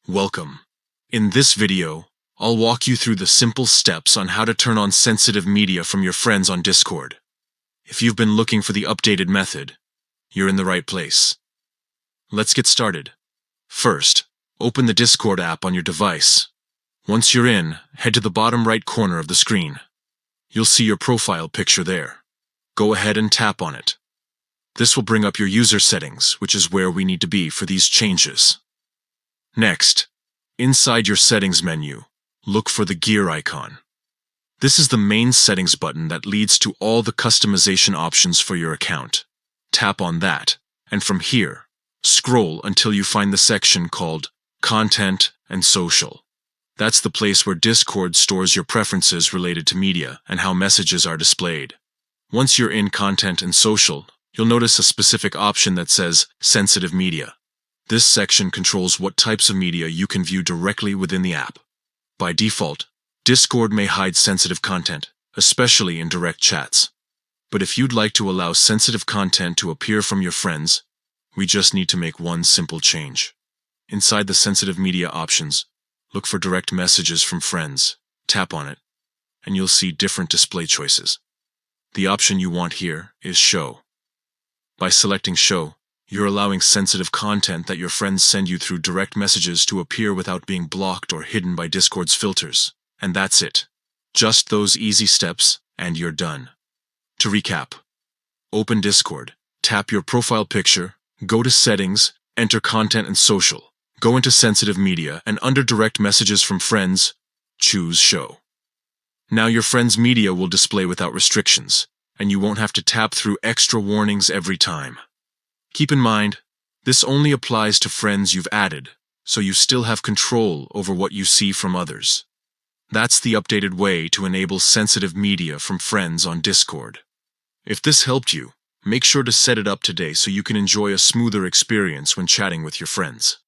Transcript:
Welcome. In this video, I'll walk you through the simple steps on how to turn on sensitive media from your friends on Discord. If you've been looking for the updated method, you're in the right place. Let's get started. First, open the Discord app on your device. Once you're in, head to the bottom right corner of the screen. You'll see your profile picture there. Go ahead and tap on it. This will bring up your user settings, which is where we need to be for these changes. Next, inside your settings menu, look for the gear icon. This is the main settings button that leads to all the customization options for your account. Tap on that, and from here, scroll until you find the section called Content and Social. That's the place where Discord stores your preferences related to media and how messages are displayed. Once you're in Content and Social, you'll notice a specific option that says Sensitive Media. This section controls what types of media you can view directly within the app. By default, Discord may hide sensitive content, especially in direct chats. But if you'd like to allow sensitive content to appear from your friends, we just need to make one simple change. Inside the sensitive media options, look for direct messages from friends, tap on it, and you'll see different display choices. The option you want here is Show. By selecting Show, you're allowing sensitive content that your friends send you through direct messages to appear without being blocked or hidden by Discord's filters. And that's it. Just those easy steps, and you're done. To recap, open Discord, tap your profile picture, go to Settings, enter Content and Social, go into Sensitive Media, and under Direct Messages from Friends, choose Show. Now your friends' media will display without restrictions, and you won't have to tap through extra warnings every time. Keep in mind, this only applies to friends you've added, so you still have control over what you see from others. That's the updated way to enable sensitive media from friends on Discord. If this helped you, make sure to set it up today so you can enjoy a smoother experience when chatting with your friends.